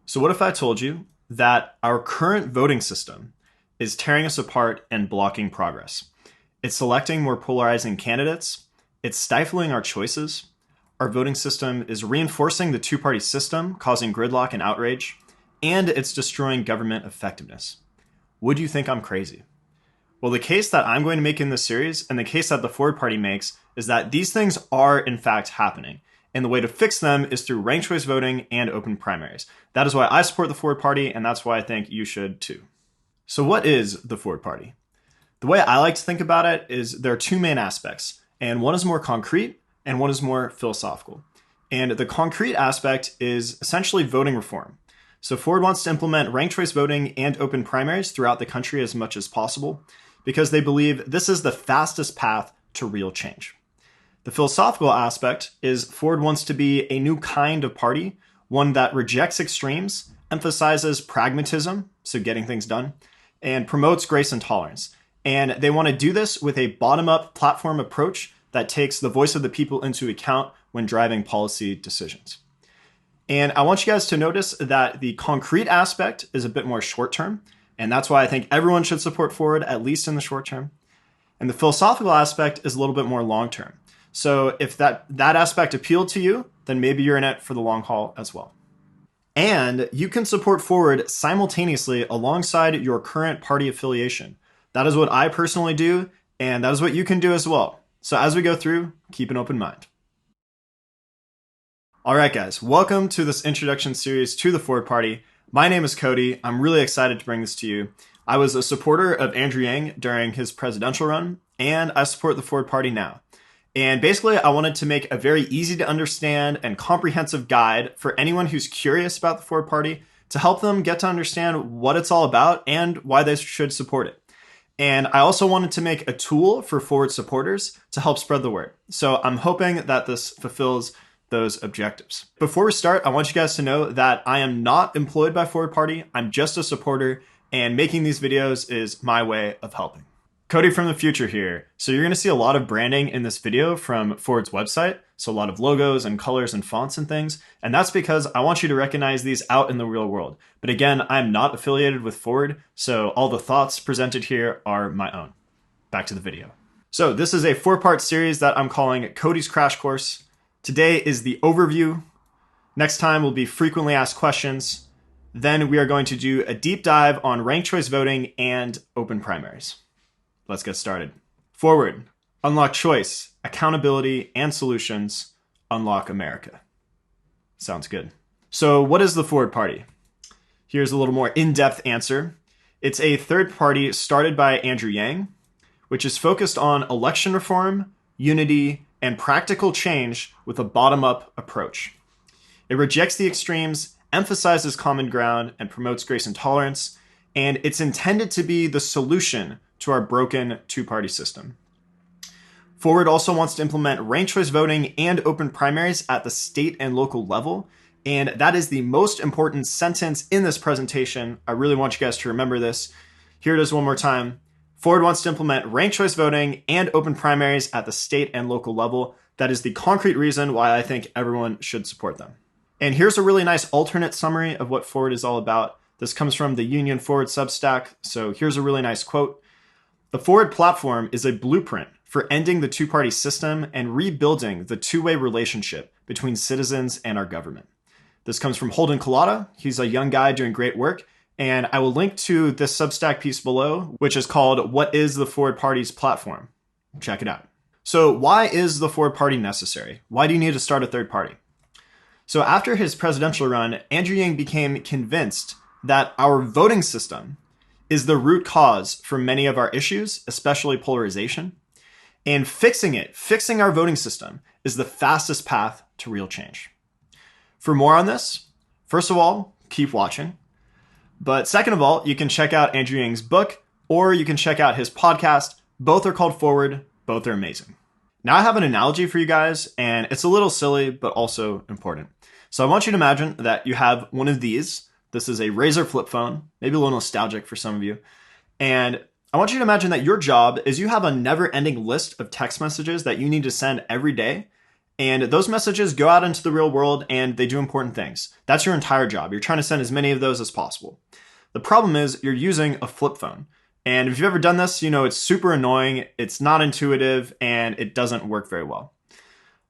So what if I told you that our current voting system is tearing us apart and blocking progress? It's selecting more polarizing candidates, it's stifling our choices, our voting system is reinforcing the two-party system, causing gridlock and outrage, and it's destroying government effectiveness. Would you think I'm crazy? Well, the case that I'm going to make in this series, and the case that the Forward Party makes, is that these things are in fact happening. And the way to fix them is through ranked choice voting and open primaries. That is why I support the Forward Party, and that's why I think you should too. So what is the Forward Party? The way I like to think about it is there are two main aspects, and one is more concrete and one is more philosophical. And the concrete aspect is essentially voting reform. So Forward wants to implement ranked choice voting and open primaries throughout the country as much as possible because they believe this is the fastest path to real change. The philosophical aspect is Forward wants to be a new kind of party, one that rejects extremes, emphasizes pragmatism, so getting things done, and promotes grace and tolerance. And they want to do this with a bottom-up platform approach that takes the voice of the people into account when driving policy decisions. And I want you guys to notice that the concrete aspect is a bit more short-term, and that's why I think everyone should support Forward, at least in the short term. And the philosophical aspect is a little bit more long-term. So if that aspect appealed to you, then maybe you're in it for the long haul as well. And you can support Forward simultaneously alongside your current party affiliation. That is what I personally do, and that is what you can do as well. So as we go through, keep an open mind. All right, guys, welcome to this introduction series to the Forward Party. My name is Cody. I'm really excited to bring this to you. I was a supporter of Andrew Yang during his presidential run, and I support the Forward Party now. And basically, I wanted to make a very easy to understand and comprehensive guide for anyone who's curious about the Forward Party to help them get to understand what it's all about and why they should support it. And I also wanted to make a tool for Forward supporters to help spread the word. So I'm hoping that this fulfills those objectives. Before we start, I want you guys to know that I am not employed by Forward Party. I'm just a supporter, and making these videos is my way of helping. Cody from the future here. So you're going to see a lot of branding in this video from Forward's website. So a lot of logos and colors and fonts and things. And that's because I want you to recognize these out in the real world. But again, I'm not affiliated with Forward, so all the thoughts presented here are my own. Back to the video. So this is a 4-part series that I'm calling Cody's Crash Course. Today is the overview. Next time will be frequently asked questions. Then we are going to do a deep dive on ranked choice voting and open primaries. Let's get started. Forward, unlock choice, accountability, and solutions. Unlock America. Sounds good. So what is the Forward Party? Here's a little more in-depth answer. It's a third party started by Andrew Yang, which is focused on election reform, unity, and practical change with a bottom-up approach. It rejects the extremes, emphasizes common ground, and promotes grace and tolerance, and it's intended to be the solution to our broken two-party system. Forward also wants to implement ranked choice voting and open primaries at the state and local level, and that is the most important sentence in this presentation. I really want you guys to remember this. Here it is one more time. Forward wants to implement ranked choice voting and open primaries at the state and local level. That is the concrete reason why I think everyone should support them. And here's a really nice alternate summary of what Forward is all about. This comes from the Union Forward Substack, so here's a really nice quote. The Forward platform is a blueprint for ending the two-party system and rebuilding the two-way relationship between citizens and our government. This comes from Holden Collada. He's a young guy doing great work, and I will link to this Substack piece below, which is called What is the Forward Party's Platform? Check it out. So why is the Forward Party necessary? Why do you need to start a third party? So after his presidential run, Andrew Yang became convinced that our voting system is the root cause for many of our issues, especially polarization. And fixing our voting system, is the fastest path to real change. For more on this, first of all, keep watching. But second of all, you can check out Andrew Yang's book, or you can check out his podcast. Both are called Forward. Both are amazing. Now I have an analogy for you guys, and it's a little silly, but also important. So I want you to imagine that you have one of these. This is a Razr flip phone, maybe a little nostalgic for some of you. And I want you to imagine that your job is you have a never-ending list of text messages that you need to send every day. And those messages go out into the real world and they do important things. That's your entire job. You're trying to send as many of those as possible. The problem is you're using a flip phone. And if you've ever done this, you know it's super annoying, it's not intuitive, and it doesn't work very well.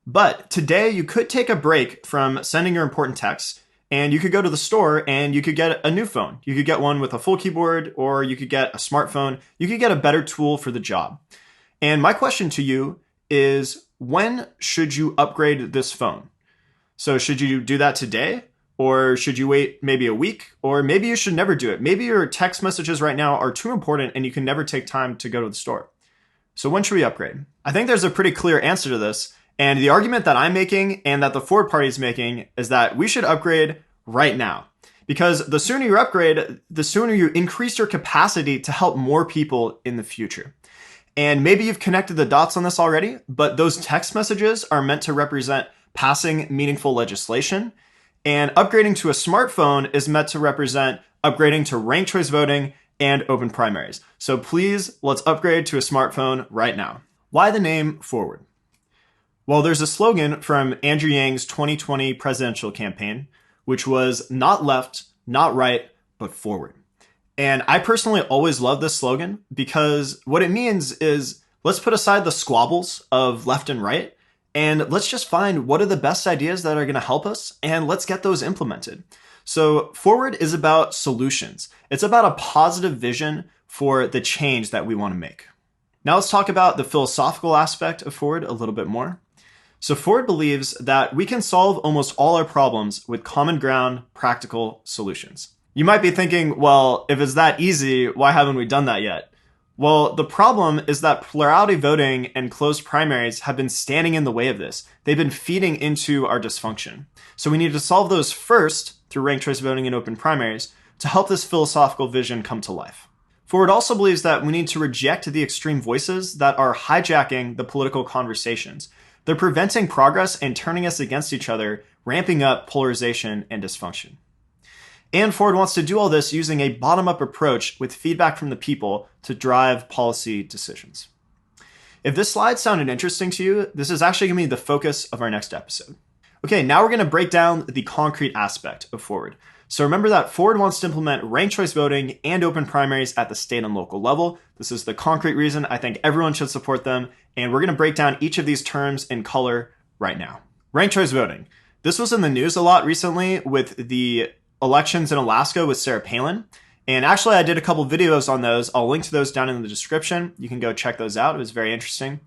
But today you could take a break from sending your important texts and you could go to the store and you could get a new phone. You could get one with a full keyboard, or you could get a smartphone. You could get a better tool for the job. And my question to you is, when should you upgrade this phone? So should you do that today? Or should you wait maybe a week? Or maybe you should never do it. Maybe your text messages right now are too important and you can never take time to go to the store. So when should we upgrade? I think there's a pretty clear answer to this. And the argument that I'm making and that the Ford Party is making is that we should upgrade right now. Because the sooner you upgrade, the sooner you increase your capacity to help more people in the future. And maybe you've connected the dots on this already, but those text messages are meant to represent passing meaningful legislation. And upgrading to a smartphone is meant to represent upgrading to ranked choice voting and open primaries. So please, let's upgrade to a smartphone right now. Why the name Forward? Well, there's a slogan from Andrew Yang's 2020 presidential campaign, which was not left, not right, but forward. And I personally always love this slogan because what it means is let's put aside the squabbles of left and right, and let's just find what are the best ideas that are going to help us, and let's get those implemented. So Forward is about solutions. It's about a positive vision for the change that we want to make. Now let's talk about the philosophical aspect of Forward a little bit more. So Ford believes that we can solve almost all our problems with common ground, practical solutions. You might be thinking, well, if it's that easy, why haven't we done that yet? Well, the problem is that plurality voting and closed primaries have been standing in the way of this. They've been feeding into our dysfunction. So we need to solve those first through ranked choice voting and open primaries to help this philosophical vision come to life. Ford also believes that we need to reject the extreme voices that are hijacking the political conversations. They're preventing progress and turning us against each other, ramping up polarization and dysfunction. And Ford wants to do all this using a bottom-up approach with feedback from the people to drive policy decisions. If this slide sounded interesting to you, this is actually going to be the focus of our next episode. Okay, now we're going to break down the concrete aspect of Forward. So remember that Ford wants to implement ranked choice voting and open primaries at the state and local level. This is the concrete reason I think everyone should support them. And we're going to break down each of these terms in color right now. Ranked choice voting. This was in the news a lot recently with the elections in Alaska with Sarah Palin. And actually, I did a couple videos on those. I'll link to those down in the description. You can go check those out. It was very interesting.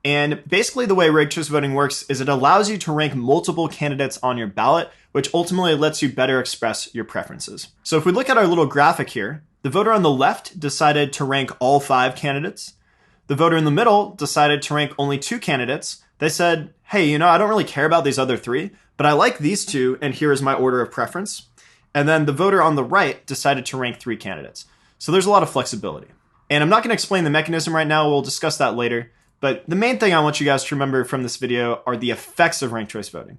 And basically the way ranked choice voting works is it allows you to rank multiple candidates on your ballot, which ultimately lets you better express your preferences. So if we look at our little graphic here, the voter on the left decided to rank all 5 candidates. The voter in the middle decided to rank only 2 candidates. They said, hey, I don't really care about these other 3, but I like these 2, and here is my order of preference. And then the voter on the right decided to rank 3 candidates. So there's a lot of flexibility. And I'm not going to explain the mechanism right now. We'll discuss that later. But the main thing I want you guys to remember from this video are the effects of ranked choice voting.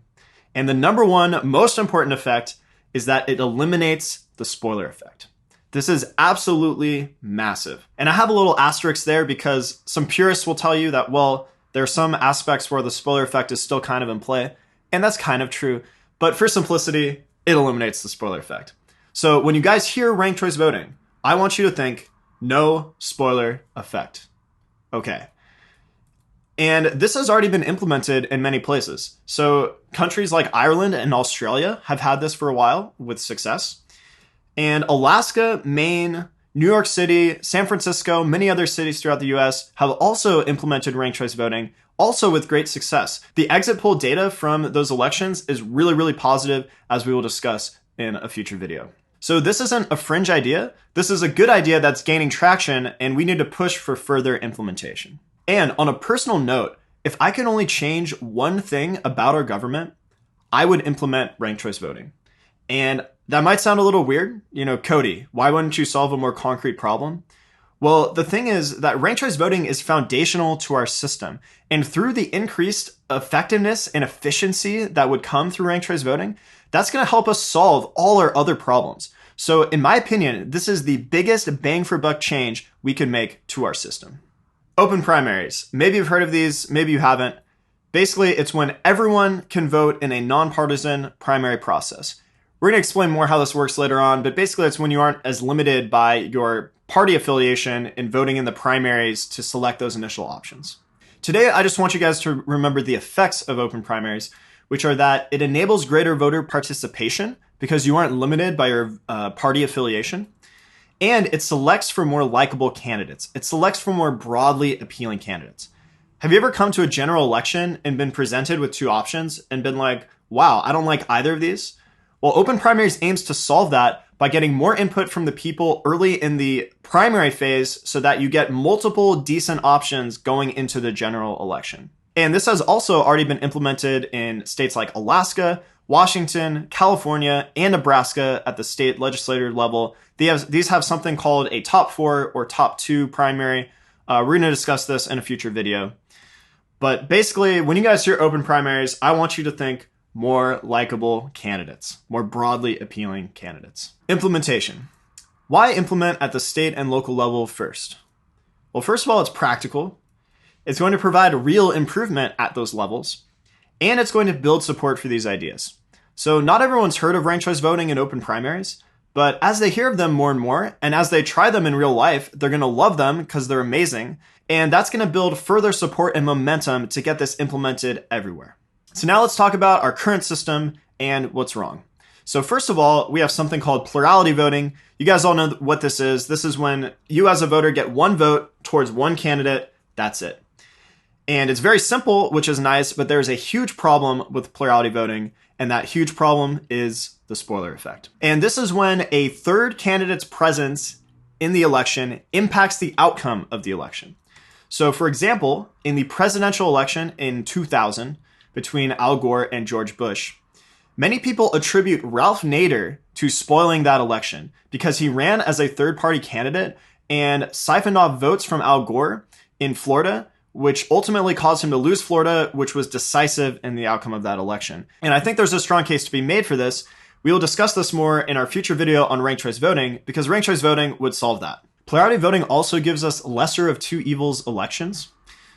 And the number one most important effect is that it eliminates the spoiler effect. This is absolutely massive. And I have a little asterisk there because some purists will tell you that, well, there are some aspects where the spoiler effect is still kind of in play. And that's kind of true. But for simplicity, it eliminates the spoiler effect. So when you guys hear ranked choice voting, I want you to think no spoiler effect. Okay. And this has already been implemented in many places. So countries like Ireland and Australia have had this for a while with success. And Alaska, Maine, New York City, San Francisco, many other cities throughout the US have also implemented ranked choice voting, also with great success. The exit poll data from those elections is really, really positive, as we will discuss in a future video. So this isn't a fringe idea. This is a good idea that's gaining traction, and we need to push for further implementation. And on a personal note, if I could only change one thing about our government, I would implement ranked choice voting. And that might sound a little weird. Cody, why wouldn't you solve a more concrete problem? Well, the thing is that ranked choice voting is foundational to our system. And through the increased effectiveness and efficiency that would come through ranked choice voting, that's going to help us solve all our other problems. So in my opinion, this is the biggest bang for buck change we can make to our system. Open primaries. Maybe you've heard of these, maybe you haven't. Basically, it's when everyone can vote in a nonpartisan primary process. We're going to explain more how this works later on, but basically it's when you aren't as limited by your party affiliation in voting in the primaries to select those initial options. Today, I just want you guys to remember the effects of open primaries, which are that it enables greater voter participation because you aren't limited by your party affiliation, and it selects for more likable candidates. It selects for more broadly appealing candidates. Have you ever come to a general election and been presented with two options and been like, wow, I don't like either of these? Well, open primaries aims to solve that by getting more input from the people early in the primary phase so that you get multiple decent options going into the general election. And this has also already been implemented in states like Alaska, Washington, California, and Nebraska at the state legislature level. These have something called a top 4 or top 2 primary. We're going to discuss this in a future video. But basically, when you guys hear open primaries, I want you to think more likable candidates, more broadly appealing candidates. Implementation. Why implement at the state and local level first? Well, first of all, it's practical. It's going to provide a real improvement at those levels, and it's going to build support for these ideas. So not everyone's heard of ranked choice voting and open primaries, but as they hear of them more and more, and as they try them in real life, they're going to love them because they're amazing, and that's going to build further support and momentum to get this implemented everywhere. So now let's talk about our current system and what's wrong. So first of all, we have something called plurality voting. You guys all know what this is. This is when you as a voter get one vote towards one candidate. That's it. And it's very simple, which is nice, but there's a huge problem with plurality voting, and that huge problem is the spoiler effect. And this is when a third candidate's presence in the election impacts the outcome of the election. So for example, in the presidential election in 2000, between Al Gore and George Bush, many people attribute Ralph Nader to spoiling that election because he ran as a third-party candidate and siphoned off votes from Al Gore in Florida, which ultimately caused him to lose Florida, which was decisive in the outcome of that election. And I think there's a strong case to be made for this. We will discuss this more in our future video on ranked choice voting because ranked choice voting would solve that. Plurality voting also gives us lesser of two evils elections.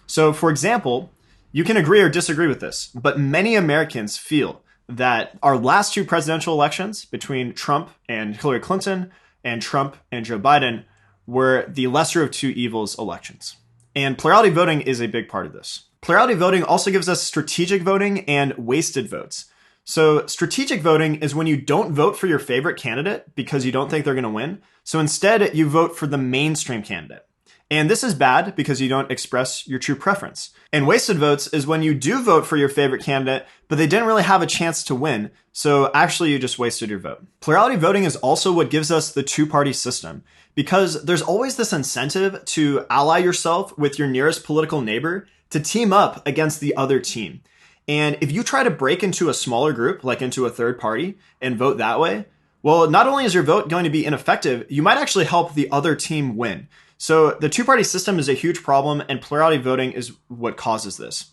So for example, you can agree or disagree with this, but many Americans feel that our last two presidential elections between Trump and Hillary Clinton and Trump and Joe Biden were the lesser of two evils elections. And plurality voting is a big part of this. Plurality voting also gives us strategic voting and wasted votes. So strategic voting is when you don't vote for your favorite candidate because you don't think they're going to win. So instead, you vote for the mainstream candidate. And this is bad because you don't express your true preference. And wasted votes is when you do vote for your favorite candidate, but they didn't really have a chance to win. So actually, you just wasted your vote. Plurality voting is also what gives us the two-party system because there's always this incentive to ally yourself with your nearest political neighbor to team up against the other team. And if you try to break into a smaller group, like into a third party, and vote that way, well, not only is your vote going to be ineffective, you might actually help the other team win. So the two-party system is a huge problem, and plurality voting is what causes this.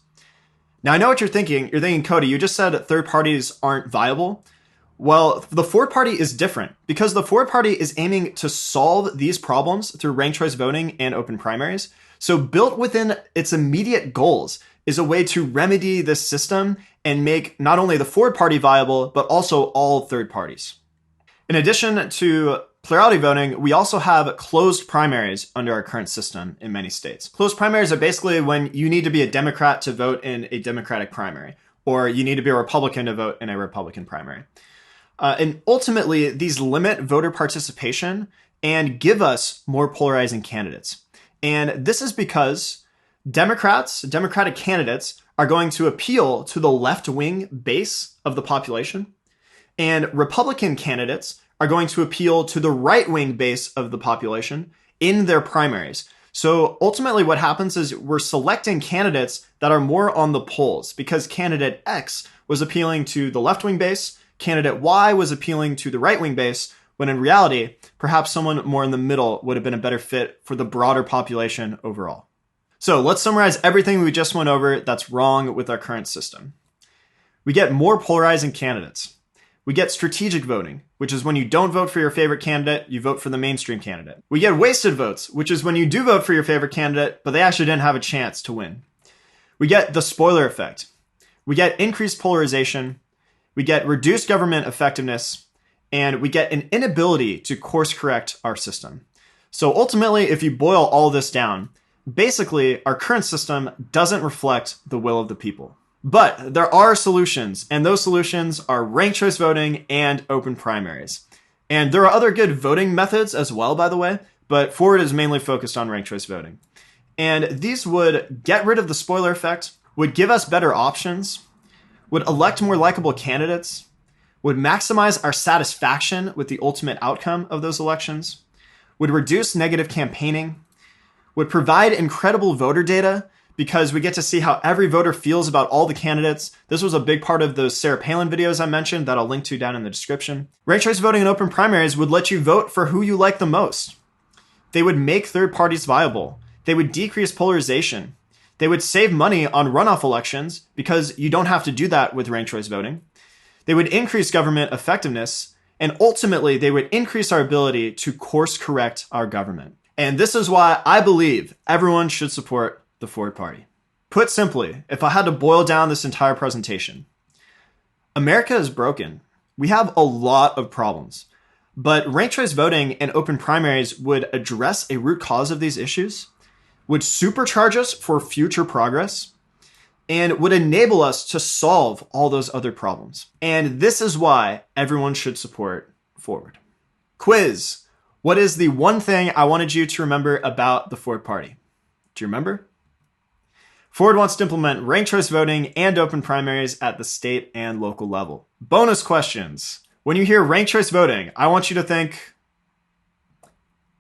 Now, I know what you're thinking. You're thinking, Cody, you just said third parties aren't viable. Well, the fourth party is different because the fourth party is aiming to solve these problems through ranked choice voting and open primaries. So built within its immediate goals is a way to remedy this system and make not only the fourth party viable, but also all third parties. In addition to plurality voting, we also have closed primaries under our current system in many states. Closed primaries are basically when you need to be a Democrat to vote in a Democratic primary, or you need to be a Republican to vote in a Republican primary. And ultimately, these limit voter participation and give us more polarizing candidates. And this is because Democratic candidates are going to appeal to the left-wing base of the population, and Republican candidates are going to appeal to the right-wing base of the population in their primaries. So ultimately what happens is we're selecting candidates that are more on the polls because candidate X was appealing to the left-wing base, candidate Y was appealing to the right-wing base, when in reality, perhaps someone more in the middle would have been a better fit for the broader population overall. So let's summarize everything we just went over that's wrong with our current system. We get more polarizing candidates. We get strategic voting, which is when you don't vote for your favorite candidate, you vote for the mainstream candidate. We get wasted votes, which is when you do vote for your favorite candidate, but they actually didn't have a chance to win. We get the spoiler effect. we get increased polarization, we get reduced government effectiveness, and we get an inability to course correct our system. So ultimately, if you boil all this down, basically our current system doesn't reflect the will of the people. But there are solutions, and those solutions are ranked choice voting and open primaries. And there are other good voting methods as well, by the way, but Ford is mainly focused on ranked choice voting. And these would get rid of the spoiler effect, would give us better options, would elect more likable candidates, would maximize our satisfaction with the ultimate outcome of those elections, would reduce negative campaigning, would provide incredible voter data because we get to see how every voter feels about all the candidates. This was a big part of those Sarah Palin videos I mentioned that I'll link to down in the description. Ranked choice voting and open primaries would let you vote for who you like the most. They would make third parties viable. They would decrease polarization. They would save money on runoff elections because you don't have to do that with ranked choice voting. They would increase government effectiveness, and ultimately they would increase our ability to course correct our government. And this is why I believe everyone should support the Ford Party. Put simply, if I had to boil down this entire presentation, America is broken. We have a lot of problems, but ranked choice voting and open primaries would address a root cause of these issues, would supercharge us for future progress, and would enable us to solve all those other problems. And this is why everyone should support Ford. Quiz. What is the one thing I wanted you to remember about the Ford Party? Do you remember? Ford wants to implement ranked choice voting and open primaries at the state and local level. Bonus questions. When you hear ranked choice voting, I want you to think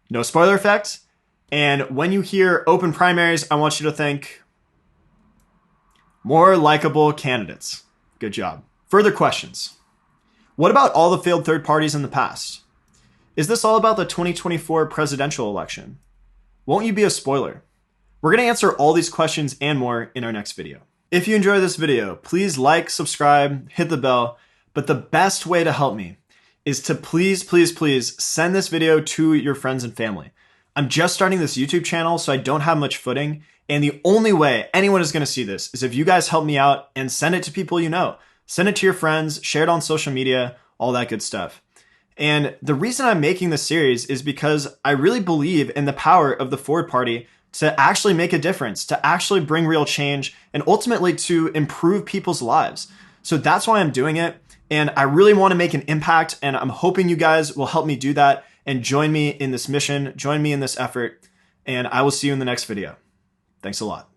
no spoiler effect. And when you hear open primaries, I want you to think more likable candidates. Good job. Further questions. What about all the failed third parties in the past? Is this all about the 2024 presidential election? Won't you be a spoiler? We're going to answer all these questions and more in our next video. If you enjoy this video, please like, subscribe, hit the bell. But the best way to help me is to please send this video to your friends and family. I'm just starting this YouTube channel, so I don't have much footing. And the only way anyone is going to see this is if you guys help me out and send it to people you know. Send it to your friends, share it on social media, all that good stuff. And the reason I'm making this series is because I really believe in the power of the Ford Party to actually make a difference, to actually bring real change, and ultimately to improve people's lives. So that's why I'm doing it. And I really want to make an impact, and I'm hoping you guys will help me do that and join me in this mission, join me in this effort, and I will see you in the next video. Thanks a lot.